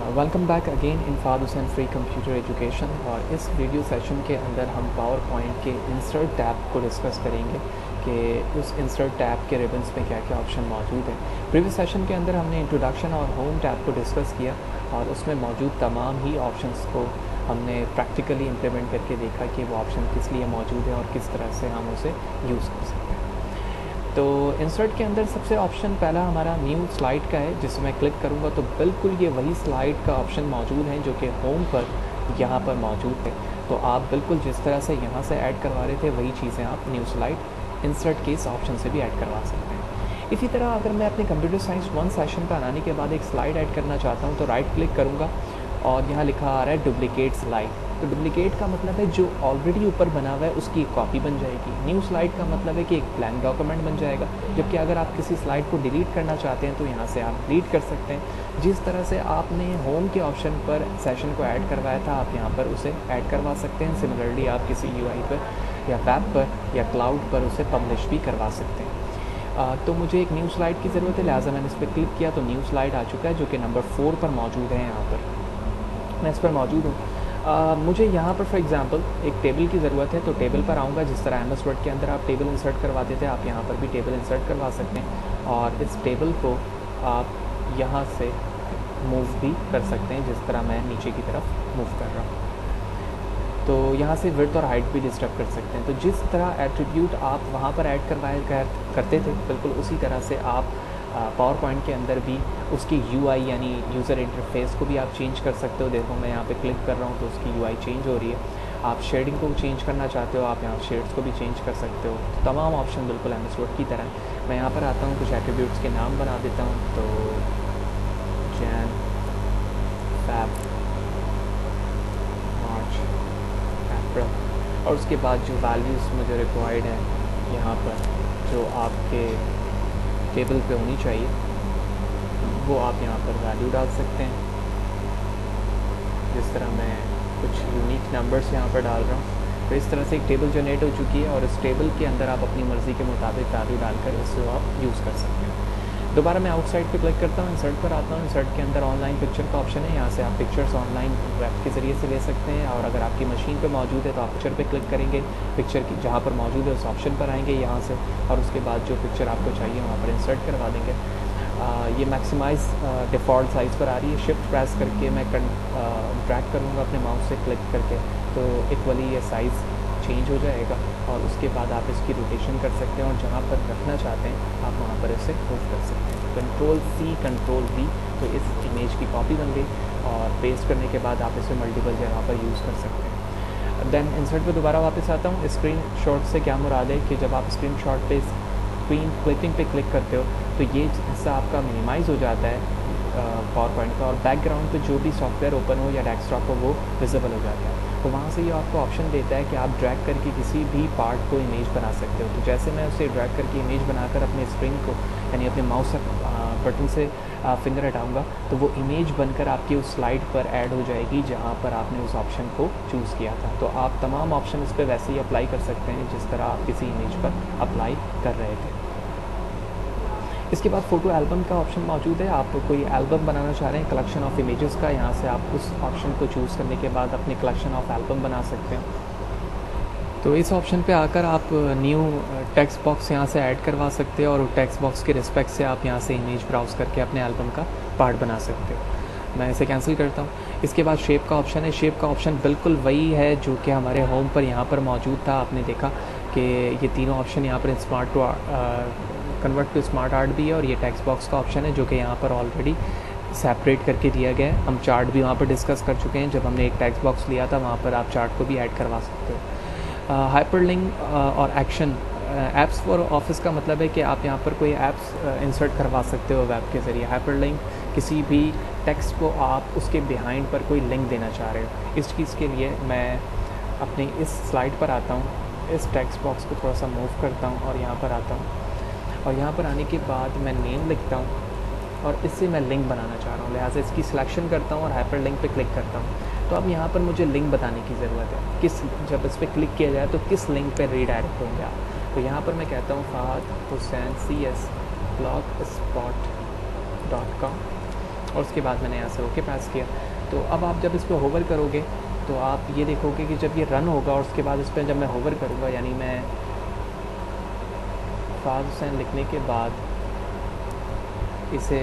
Welcome back again in Fahd Hussain free computer education. और इस video session के अंदर हम पावर पॉइंट के इंसर्ट टैब को डिस्कस करेंगे कि उस इंसर्ट टैब के रिबन्स में क्या क्या ऑप्शन मौजूद है। प्रीवियस सेशन के अंदर हमने इंट्रोडक्शन और होम टैब को डिस्कस किया और उसमें मौजूद तमाम ही ऑप्शंस को हमने प्रैक्टिकली इम्प्लीमेंट करके देखा कि वो ऑप्शन किस लिए मौजूद है और किस तरह से हम उसे यूज़ कर सकते हैं। तो इंसर्ट के अंदर सबसे ऑप्शन पहला हमारा न्यू स्लाइड का है, जिसमें मैं क्लिक करूँगा तो बिल्कुल ये वही स्लाइड का ऑप्शन मौजूद है जो कि होम पर यहाँ पर मौजूद है। तो आप बिल्कुल जिस तरह से यहाँ से ऐड करवा रहे थे वही चीज़ें आप न्यू स्लाइड इंसर्ट के इस ऑप्शन से भी ऐड करवा सकते हैं। इसी तरह अगर मैं अपने कंप्यूटर साइंस 1 सेशन पर आने के बाद एक स्लाइड ऐड करना चाहता हूँ तो राइट क्लिक करूँगा और यहाँ लिखा आ रहा है डुप्लीकेट स्लाइड। तो डुप्लीकेट का मतलब है जो ऑलरेडी ऊपर बना हुआ है उसकी एक कॉपी बन जाएगी। न्यू स्लाइड का मतलब है कि एक ब्लैंक डॉक्यूमेंट बन जाएगा। जबकि अगर आप किसी स्लाइड को डिलीट करना चाहते हैं तो यहाँ से आप डिलीट कर सकते हैं। जिस तरह से आपने होम के ऑप्शन पर सेशन को ऐड करवाया था आप यहाँ पर उसे ऐड करवा सकते हैं। सिमिलरली आप किसी यूआई पर या वेब पर या क्लाउड पर उसे पब्लिश भी करवा सकते हैं। तो मुझे एक न्यू स्लाइड की ज़रूरत है, लिहाजा मैंने इस पर क्लिक किया तो न्यू स्लाइड आ चुका है जो कि नंबर 4 पर मौजूद है। यहाँ पर मैं इस पर मौजूद हूँ। मुझे यहाँ पर फॉर एग्जांपल एक टेबल की ज़रूरत है तो टेबल पर आऊँगा। जिस तरह एम एस वर्ड के अंदर आप टेबल इंसर्ट करवाते थे आप यहाँ पर भी टेबल इंसर्ट करवा सकते हैं और इस टेबल को आप यहाँ से मूव भी कर सकते हैं जिस तरह मैं नीचे की तरफ मूव कर रहा हूँ। तो यहाँ से विड्थ और हाइट भी डिस्टर्ब कर सकते हैं। तो जिस तरह एट्रीब्यूट आप वहाँ पर ऐड करते थे बिल्कुल उसी तरह से आप पावर पॉइंट के अंदर भी उसकी यूआई यानी यूज़र इंटरफेस को भी आप चेंज कर सकते हो। देखो मैं यहाँ पे क्लिक कर रहा हूँ तो उसकी यूआई चेंज हो रही है। आप शेडिंग को चेंज करना चाहते हो आप यहाँ शेड्स को भी चेंज कर सकते हो। तो तमाम ऑप्शन बिल्कुल एम एस वर्ड की तरह। मैं यहाँ पर आता हूँ, कुछ एट्रीब्यूट्स के नाम बना देता हूँ। तो जैन, फैब, मार्च, अप्रैल और उसके बाद जो वैल्यूज़ मुझे रिक्वायर्ड है यहाँ पर जो आपके टेबल पे होनी चाहिए वो आप यहाँ पर वैल्यू डाल सकते हैं। जिस तरह मैं कुछ यूनिक नंबर्स यहाँ पर डाल रहा हूँ तो इस तरह से एक टेबल जनरेट हो चुकी है और इस टेबल के अंदर आप अपनी मर्ज़ी के मुताबिक वैल्यू डालकर इसको आप यूज़ कर सकते हैं। दोबारा मैं आउटसाइड पे क्लिक करता हूँ, इंसर्ट पर आता हूँ। इंसर्ट के अंदर ऑनलाइन पिक्चर का ऑप्शन है, यहाँ से आप पिक्चर्स ऑनलाइन वेब के ज़रिए से ले सकते हैं। और अगर आपकी मशीन पे मौजूद है तो आप पिक्चर पे क्लिक करेंगे, पिक्चर की जहाँ पर मौजूद है उस ऑप्शन पर आएंगे यहाँ से और उसके बाद जो पिक्चर आपको चाहिए वहाँ पर इंसर्ट करवा देंगे। ये मैक्सिमाइज़ डिफ़ॉल्ट साइज़ पर आ रही है। शिफ्ट प्रेस करके मैं ड्रैग करूँगा अपने माउस से क्लिक करके तो इक्वली ये साइज़ चेंज हो जाएगा और उसके बाद आप इसकी रोटेशन कर सकते हैं और जहाँ पर रखना चाहते हैं आप वहाँ पर इसे मूव कर सकते हैं। कंट्रोल C कंट्रोल V तो इस इमेज की कॉपी बन गई और पेस्ट करने के बाद आप इसे मल्टीपल जगह पर यूज़ कर सकते हैं। देन इंसर्ट पे दोबारा वापस आता हूँ। स्क्रीन शॉट से क्या मुराद है कि जब आप स्क्रीन शॉट पे स्क्रीन क्लिपिंग पे क्लिक करते हो तो ये हिस्सा आपका मिनिमाइज़ हो जाता है पावर पॉइंट का और बैकग्राउंड पे जो भी सॉफ्टवेयर ओपन हो या डेस्कटॉप हो वो विजिबल हो जाता है। तो वहाँ से ये आपको ऑप्शन देता है कि आप ड्रैग करके किसी भी पार्ट को इमेज बना सकते हो। तो जैसे मैं उसे ड्रैग करके इमेज बनाकर अपने स्क्रीन को यानी अपने माउस बटन से फिंगर हटाऊँगा तो वो इमेज बनकर आपकी उस स्लाइड पर ऐड हो जाएगी जहाँ पर आपने उस ऑप्शन को चूज़ किया था। तो आप तमाम ऑप्शन इस पर वैसे ही अप्लाई कर सकते हैं जिस तरह आप किसी इमेज पर अप्लाई कर रहे थे। इसके बाद फ़ोटो एल्बम का ऑप्शन मौजूद है। आप कोई एल्बम बनाना चाह रहे हैं कलेक्शन ऑफ इमेजेस का, यहाँ से आप उस ऑप्शन को चूज़ करने के बाद अपनी कलेक्शन ऑफ एल्बम बना सकते हैं। तो इस ऑप्शन पे आकर आप न्यू टेक्स्ट बॉक्स यहाँ से ऐड करवा सकते हैं और टेक्स्ट बॉक्स के रिस्पेक्ट से आप यहाँ से इमेज ब्राउज़ करके अपने एल्बम का पार्ट बना सकते हो। मैं इसे कैंसिल करता हूँ। इसके बाद शेप का ऑप्शन है। शेप का ऑप्शन बिल्कुल वही है जो कि हमारे होम पर यहाँ पर मौजूद था। आपने देखा कि ये तीनों ऑप्शन यहाँ पर smart to convert to smart art भी है और ये टेक्स्ट बॉक्स का ऑप्शन है जो कि यहाँ पर ऑलरेडी सेपरेट करके दिया गया है। हम चार्ट भी वहाँ पर डिस्कस कर चुके हैं। जब हमने एक टेक्स्ट बॉक्स लिया था वहाँ पर आप चार्ट को भी ऐड करवा सकते हो। हाइपरलिंक और एक्शन ऐप्स फॉर ऑफिस का मतलब है कि आप यहाँ पर कोई ऐप्स इंसर्ट करवा सकते हो वेब के ज़रिए। हाइपरलिंक किसी भी टेक्स्ट को आप उसके बिहाइंड पर कोई लिंक देना चाह रहे हो। इस चीज़ के लिए मैं अपनी इस स्लाइड पर आता हूँ, इस टेक्स्ट बॉक्स को थोड़ा सा मूव करता हूँ और यहाँ पर आता हूँ और यहाँ पर आने के बाद मैं नेम लिखता हूँ और इससे मैं लिंक बनाना चाह रहा हूँ। लिहाजा इसकी सिलेक्शन करता हूँ और हाइपर लिंक पे क्लिक करता हूँ। तो अब यहाँ पर मुझे लिंक बताने की ज़रूरत है किस जब इस पर क्लिक किया जाए तो किस लिंक पे रीडायरेक्ट होंगे आप। तो यहाँ पर मैं कहता हूँ फहद हुसैन CS blogspot.com और उसके बाद मैंने यहाँ से ओके प्रेस किया। तो अब आप जब इस पर होवर करोगे तो आप ये देखोगे कि जब ये रन होगा और उसके बाद इस पर जब मैं होवर करूँगा, यानी मैं फाज हुसैन लिखने के बाद इसे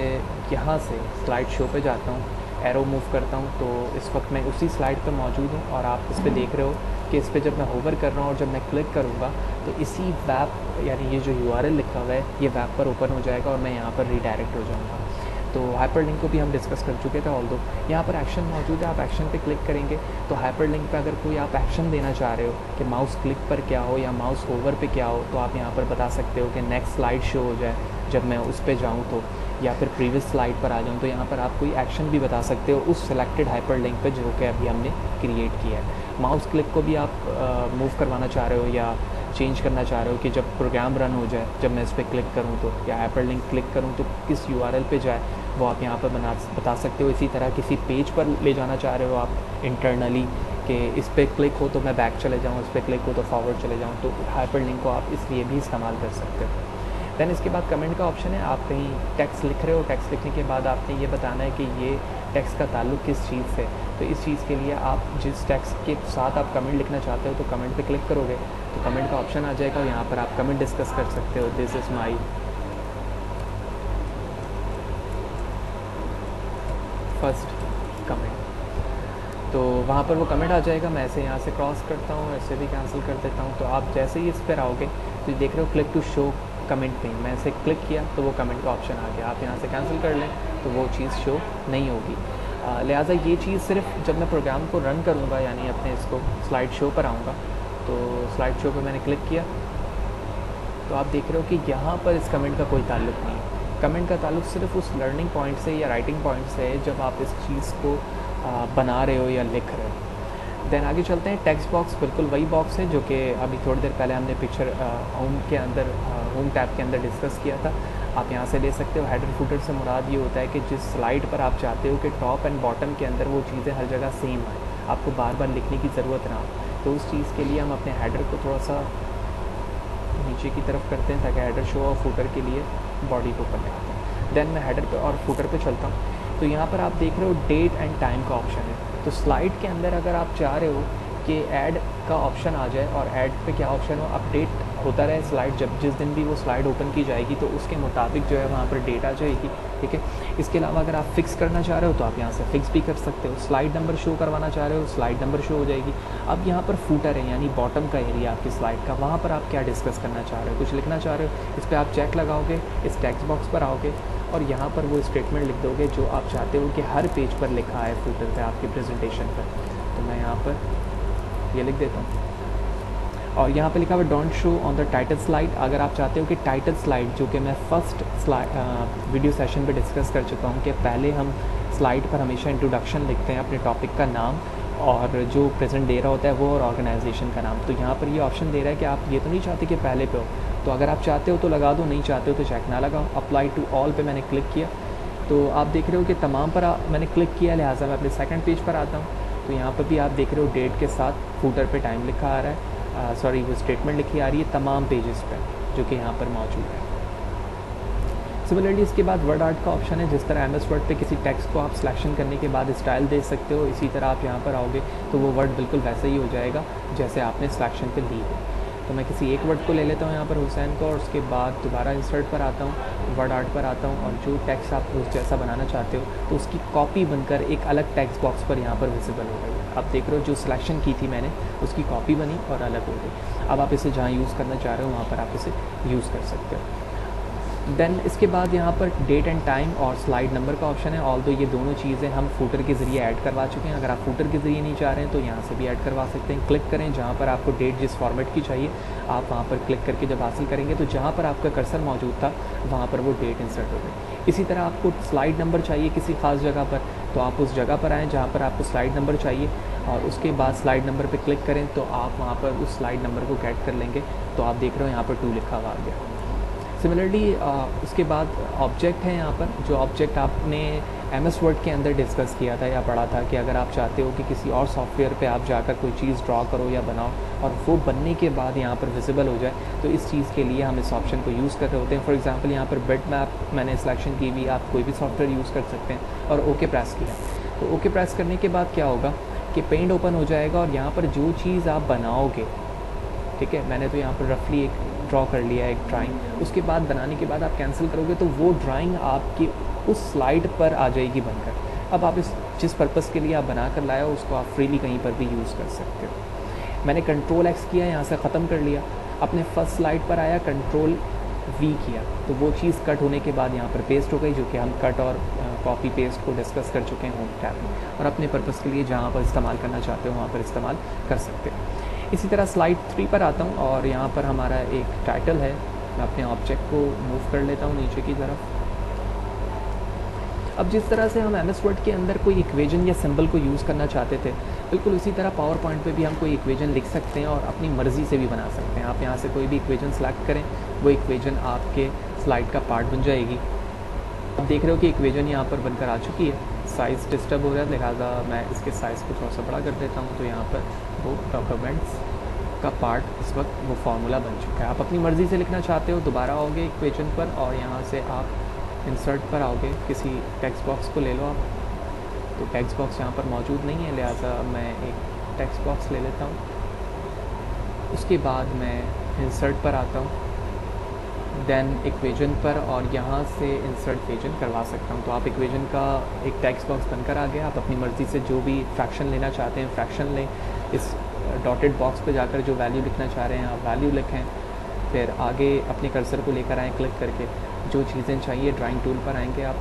यहाँ से स्लाइड शो पे जाता हूँ, एरो मूव करता हूँ, तो इस वक्त मैं उसी स्लाइड पर मौजूद हूँ और आप इस पर देख रहे हो कि इस पर जब मैं होवर कर रहा हूँ और जब मैं क्लिक करूँगा तो इसी वेब यानी ये जो URL लिखा हुआ है ये वेब पर ओपन हो जाएगा और मैं यहाँ पर रीडायरेक्ट हो जाऊँगा। तो हाइपरलिंक को भी हम डिस्कस कर चुके थे, ऑल्दो यहाँ पर एक्शन मौजूद है। आप एक्शन पे क्लिक करेंगे तो हाइपरलिंक पे अगर कोई आप एक्शन देना चाह रहे हो कि माउस क्लिक पर क्या हो या माउस होवर पे क्या हो, तो आप यहाँ पर बता सकते हो कि नेक्स्ट स्लाइड शो हो जाए जब मैं उस पर जाऊँ तो, या फिर प्रीवियस स्लाइड पर आ जाऊँ। तो यहाँ पर आप कोई एक्शन भी बता सकते हो उस सेलेक्टेड हाइपरलिंक पे जो कि अभी हमने क्रिएट किया है। माउस क्लिक को भी आप मूव करवाना चाह रहे हो या चेंज करना चाह रहे हो कि जब प्रोग्राम रन हो जाए, जब मैं इस पर क्लिक करूँ तो, या हाइपरलिंक क्लिक करूँ तो किस URL पे जाए, वो आप यहाँ पर बता सकते हो। इसी तरह किसी पेज पर ले जाना चाह रहे हो आप इंटरनली कि इस पर क्लिक हो तो मैं बैक चले जाऊँ, इस पर क्लिक हो तो फॉरवर्ड चले जाऊँ, तो हाइपरलिंक को आप इसलिए भी इस्तेमाल कर सकते हो। दैन इसके बाद कमेंट का ऑप्शन है। आप कहीं टेक्स्ट लिख रहे हो, टेक्स्ट लिखने के बाद आपने ये बताना है कि ये टेक्स्ट का ताल्लुक किस चीज़ से। तो इस चीज़ के लिए आप जिस टेक्स्ट के साथ आप कमेंट लिखना चाहते हो तो कमेंट पे क्लिक करोगे तो कमेंट का ऑप्शन आ जाएगा और यहाँ पर आप कमेंट डिस्कस कर सकते हो। This is my first comment, तो वहाँ पर वो कमेंट आ जाएगा। मैं ऐसे यहाँ से क्रॉस करता हूँ, ऐसे भी कैंसिल कर देता हूँ। तो आप जैसे ही इस पर आओगे तो देख रहे हो क्लिक टू शो कमेंट पे, मैं ऐसे क्लिक किया तो वो कमेंट का ऑप्शन आ गया। आप यहाँ से कैंसिल कर लें तो वो चीज़ शो नहीं होगी। लिहाजा ये चीज़ सिर्फ जब मैं प्रोग्राम को रन करूँगा, यानी अपने इसको स्लाइड शो पर आऊँगा, तो स्लाइड शो पर मैंने क्लिक किया तो आप देख रहे हो कि यहाँ पर इस कमेंट का कोई ताल्लुक नहीं है। कमेंट का ताल्लुक सिर्फ उस लर्निंग पॉइंट से या राइटिंग पॉइंट से है जब आप इस चीज़ को बना रहे हो या लिख रहे हो। देन आगे चलते हैं। टेक्स्ट बॉक्स बिल्कुल वही बॉक्स है जो कि अभी थोड़ी देर पहले हमने पिक्चर होम के अंदर होम टैब के अंदर डिस्कस किया था। आप यहाँ से ले सकते हो। हेडर फुटर से मुराद ये होता है कि जिस स्लाइड पर आप चाहते हो कि टॉप एंड बॉटम के अंदर वो चीज़ें हर जगह सेम आए, आपको बार बार लिखने की ज़रूरत ना हो। तो उस चीज़ के लिए हम अपने हेडर को थोड़ा सा नीचे की तरफ करते हैं ताकि हेडर शो और फुटर के लिए बॉडी को ऊपर लगाते हैं। देन मैं हेडर पे और फुटर पे चलता हूँ तो यहाँ पर आप देख रहे हो डेट एंड टाइम का ऑप्शन है। तो स्लाइड के अंदर अगर आप चाह रहे हो कि ऐड का ऑप्शन आ जाए और ऐड पे क्या ऑप्शन हो, अपडेट होता रहे स्लाइड, जब जिस दिन भी वो स्लाइड ओपन की जाएगी तो उसके मुताबिक जो है वहाँ पर डेट आ जाएगी, ठीक है। इसके अलावा अगर आप फिक्स करना चाह रहे हो तो आप यहाँ से फिक्स भी कर सकते हो। स्लाइड नंबर शो करवाना चाह रहे हो, स्लाइड नंबर शो हो जाएगी। अब यहाँ पर फूटर है यानी बॉटम का एरिया आपकी स्लाइड का, वहाँ पर आप क्या डिस्कस करना चाह रहे हो, कुछ लिखना चाह रहे हो, इस पर आप चेक लगाओगे, इस टेक्स्ट बॉक्स पर आओगे और यहाँ पर वो स्टेटमेंट लिख दोगे जो आप चाहते हो कि हर पेज पर लिखा है फूटर पे आपकी प्रेजेंटेशन पर। तो मैं यहाँ पर ये लिख देता हूँ और यहाँ पे लिखा हुआ don't show on the title slide. अगर आप चाहते हो कि टाइटल स्लाइड, जो कि मैं फर्स्ट वीडियो सेशन पे डिस्कस कर चुका हूँ कि पहले हम स्लाइड पर हमेशा इंट्रोडक्शन लिखते हैं, अपने टॉपिक का नाम और जो प्रेजेंट दे रहा होता है वो और ऑर्गेनाइजेशन का नाम। तो यहाँ पर ये ऑप्शन दे रहा है कि आप ये तो नहीं चाहते कि पहले पे हो, तो अगर आप चाहते हो तो लगा दो, नहीं चाहते हो तो चेक ना लगाओ। अप्लाई टू ऑल पे मैंने क्लिक किया तो आप देख रहे हो कि तमाम पर मैंने क्लिक किया, लिहाजा मैं अपने सेकंड पेज पर आता हूँ। तो यहाँ पर भी आप देख रहे हो डेट के साथ फूटर पे टाइम लिखा आ रहा है, सॉरी वो स्टेटमेंट लिखी आ रही है तमाम पेजेस पे जो कि यहाँ पर मौजूद है। सिमिलरली इसके बाद वर्ड आर्ट का ऑप्शन है। जिस तरह MS वर्ड पे किसी टेक्स्ट को आप सिलेक्शन करने के बाद स्टाइल दे सकते हो, इसी तरह आप यहाँ पर आओगे तो वो वर्ड बिल्कुल वैसे ही हो जाएगा जैसे आपने सिलेक्शन पे ली है। तो मैं किसी एक वर्ड को ले लेता हूँ यहाँ पर हुसैन को और उसके बाद दोबारा इंसर्ट पर आता हूँ, वर्ड आर्ट पर आता हूँ और जो टेक्स्ट आप उस जैसा बनाना चाहते हो तो उसकी कॉपी बनकर एक अलग टेक्स्ट बॉक्स पर यहाँ पर विजिबल हो गई। आप देख रहे हो जो सिलेक्शन की थी मैंने उसकी कॉपी बनी और अलग हो गई। अब आप इसे जहाँ यूज़ करना चाह रहे हो वहाँ पर आप इसे यूज़ कर सकते हो। देन इसके बाद यहाँ पर डेट एंड टाइम और स्लाइड नंबर का ऑप्शन है। ऑल्दो ये दोनों चीज़ें हम फूटर के ज़रिए ऐड करवा चुके हैं। अगर आप फूटर के ज़रिए नहीं चाह रहे हैं तो यहाँ से भी ऐड करवा सकते हैं। क्लिक करें जहाँ पर आपको डेट जिस फॉर्मेट की चाहिए, आप वहाँ पर क्लिक करके जब हासिल करेंगे तो जहाँ पर आपका कर्सर मौजूद था वहाँ पर वो डेट इंसर्ट हो गई। इसी तरह आपको स्लाइड नंबर चाहिए किसी ख़ास जगह पर, तो आप उस जगह पर आएँ जहाँ पर आपको स्लाइड नंबर चाहिए और उसके बाद स्लाइड नंबर पर क्लिक करें तो आप वहाँ पर उस स्लाइड नंबर को गेट कर लेंगे। तो आप देख रहे हो यहाँ पर 2 लिखा हुआ आ गया। सिमिलरली उसके बाद ऑब्जेक्ट है यहाँ पर, जो ऑब्जेक्ट आपने MS वर्ड के अंदर डिस्कस किया था या पढ़ा था कि अगर आप चाहते हो कि किसी और सॉफ्टवेयर पे आप जाकर कोई चीज़ ड्रॉ करो या बनाओ और वो बनने के बाद यहाँ पर विजिबल हो जाए, तो इस चीज़ के लिए हम इस ऑप्शन को यूज़ कर रहे होते हैं। फॉर एग्जांपल यहाँ पर बिटमैप मैंने सिलेक्शन की हुई, आप कोई भी सॉफ्टवेयर यूज़ कर सकते हैं और ओके प्रेस किया। तो ओके प्रेस करने के बाद क्या होगा कि पेंट ओपन हो जाएगा और यहाँ पर जो चीज़ आप बनाओगे, ठीक है, मैंने तो यहाँ पर रफली एक ड्रॉ कर लिया एक ड्राइंग, उसके बाद बनाने के बाद आप कैंसिल करोगे तो वो ड्राइंग आपकी उस स्लाइड पर आ जाएगी बनकर। अब आप इस जिस पर्पज़ के लिए आप बना कर लाए हो उसको आप फ्रीली कहीं पर भी यूज़ कर सकते हो। मैंने कंट्रोल X किया, यहाँ से ख़त्म कर लिया, अपने फर्स्ट स्लाइड पर आया, कंट्रोल V किया, तो वो चीज़ कट होने के बाद यहाँ पर पेस्ट हो गई, जो कि हम कट और कॉपी पेस्ट को डिस्कस कर चुके हैं होम टैब में, और अपने पर्पज़ के लिए जहाँ पर इस्तेमाल करना चाहते हो वहाँ पर इस्तेमाल कर सकते हो। इसी तरह स्लाइड 3 पर आता हूँ और यहाँ पर हमारा एक टाइटल है। मैं अपने ऑब्जेक्ट को मूव कर लेता हूँ नीचे की तरफ। अब जिस तरह से हम MS वर्ड के अंदर कोई इक्वेजन या सिंबल को यूज़ करना चाहते थे, बिल्कुल उसी तरह पावर पॉइंट पे भी हम कोई इक्वेजन लिख सकते हैं और अपनी मर्ज़ी से भी बना सकते हैं। आप यहाँ से कोई भी इक्वेजन सेलेक्ट करें, वो इक्वेजन आपके स्लाइड का पार्ट बन जाएगी। आप देख रहे हो कि इक्वेजन यहाँ पर बनकर आ चुकी है। साइज़ डिस्टर्ब हो रहा है, लिहाजा मैं इसके साइज़ को थोड़ा सा बड़ा कर देता हूँ, तो यहाँ पर वो डॉक्यूमेंट्स का पार्ट इस वक्त वो फार्मूला बन चुका है। आप अपनी मर्ज़ी से लिखना चाहते हो, दोबारा आओगे इक्वेजन पर और यहाँ से आप इंसर्ट पर आओगे, किसी टेक्स्ट बॉक्स को ले लो आप। तो टेक्स्ट बॉक्स यहाँ पर मौजूद नहीं है, लिहाजा मैं एक टेक्स्ट बॉक्स ले लेता हूँ। उसके बाद मैं इंसर्ट पर आता हूँ, देन इक्वेजन पर, और यहाँ से इंसर्ट इक्वेजन करवा सकता हूँ। तो आप इक्वेजन का एक टेक्स्ट बॉक्स बनकर आ गया। आप अपनी मर्ज़ी से जो भी फ्रैक्शन लेना चाहते हैं फ्रैक्शन लें। इस डॉटेड बॉक्स पे जाकर जो वैल्यू लिखना चाह रहे हैं आप वैल्यू लिखें। फिर आगे अपने कर्सर को लेकर आएँ, क्लिक करके जो चीज़ें चाहिए ड्राइंग टूल पर आएंगे आप,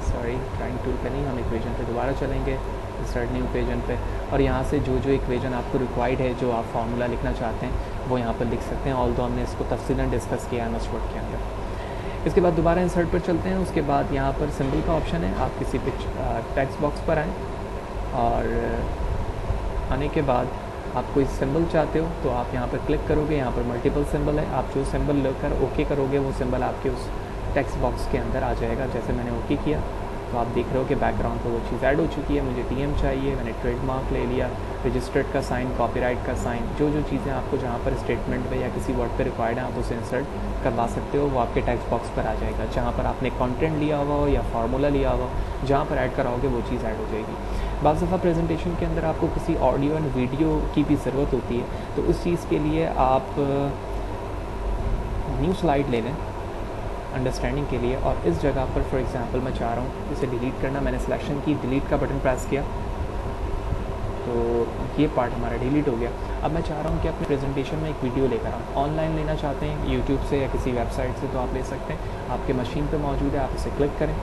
सॉरी ड्राइंग टूल पे नहीं, हम इक्वेजन पे दोबारा चलेंगे, इंसर्ट न्यू इक्वेजन पे, और यहाँ से जो जो इक्वेजन आपको रिक्वायर्ड है, जो आप फार्मूला लिखना चाहते हैं वो यहाँ पर लिख सकते हैं। ऑल्दो हमने इसको तफसीलन डिस्कस किया है MS वर्ड के अंदर। इसके बाद दोबारा इंसर्ट पर चलते हैं। उसके बाद यहाँ पर सिंबल का ऑप्शन है, आप किसी टेक्स्ट बॉक्स पर आएँ और आने के बाद आप कोई सिंबल चाहते हो तो आप यहाँ पर क्लिक करोगे। यहाँ पर मल्टीपल सिंबल है, आप जो सिंबल लेकर ओके करोगे वो सिंबल आपके उस टेक्स्ट बॉक्स के अंदर आ जाएगा। जैसे मैंने ओके किया तो आप देख रहे हो कि बैकग्राउंड पर वो चीज़ ऐड हो चुकी है। मुझे TM चाहिए, मैंने ट्रेडमार्क ले लिया, रजिस्टर्ड का साइन, कॉपीराइट का साइन, जो जो चीज़ें आपको जहाँ पर स्टेटमेंट में या किसी वर्ड पे रिक्वायर्ड है आप उसे इंसर्ट करवा सकते हो। वो आपके टेक्स्ट बॉक्स पर आ जाएगा। जहाँ पर आपने कंटेंट लिया हुआ हो या फार्मूला लिया हुआ हो, जहाँ पर ऐड कराओगे वो चीज़ ऐड हो जाएगी। बाज़ दफ़ा प्रेजेंटेशन के अंदर आपको किसी ऑडियो एंड वीडियो की भी ज़रूरत होती है, तो उस चीज़ के लिए आप न्यू स्लाइड ले लें अंडरस्टैंडिंग के लिए, और इस जगह पर फॉर एग्जांपल मैं चाह रहा हूँ इसे डिलीट करना। मैंने सिलेक्शन की, डिलीट का बटन प्रेस किया तो ये पार्ट हमारा डिलीट हो गया। अब मैं चाह रहा हूँ कि अपने प्रेजेंटेशन में एक वीडियो लेकर आऊँ। ऑनलाइन लेना चाहते हैं यूट्यूब से या किसी वेबसाइट से तो आप ले सकते हैं, आपके मशीन पर मौजूद है, आप इसे क्लिक करें।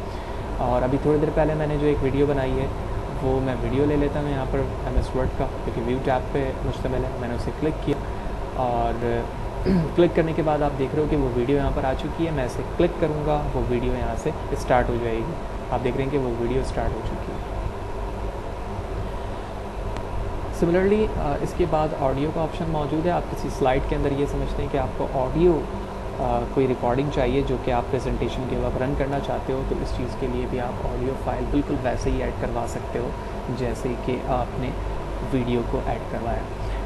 और अभी थोड़ी देर पहले मैंने जो एक वीडियो बनाई है वो मैं वीडियो ले लेता हूँ यहाँ पर MS वर्ड का, क्योंकि व्यू टैब पे मुश्तमिल है। मैंने उसे क्लिक किया और क्लिक करने के बाद आप देख रहे हो कि वो वीडियो यहाँ पर आ चुकी है। मैं इसे क्लिक करूँगा, वो वीडियो यहाँ से स्टार्ट हो जाएगी। आप देख रहे हैं कि वो वीडियो स्टार्ट हो चुकी है। सिमिलरली इसके बाद ऑडियो का ऑप्शन मौजूद है। आप किसी स्लाइड के अंदर ये समझते हैं कि आपको ऑडियो कोई रिकॉर्डिंग चाहिए जो कि आप प्रेजेंटेशन के वक्त रन करना चाहते हो, तो इस चीज़ के लिए भी आप ऑडियो फाइल बिल्कुल वैसे ही ऐड करवा सकते हो जैसे कि आपने वीडियो को ऐड करवाया।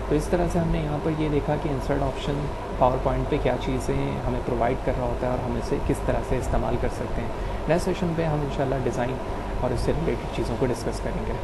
तो इस तरह से हमने यहाँ पर ये देखा कि इंसर्ट ऑप्शन पावर पॉइंट पे क्या चीज़ें हमें प्रोवाइड कर रहा होता है और हम इसे किस तरह से इस्तेमाल कर सकते हैं। नेक्स्ट सेशन पे हम इंशाल्लाह डिज़ाइन और इससे रिलेटेड चीज़ों को डिस्कस करेंगे।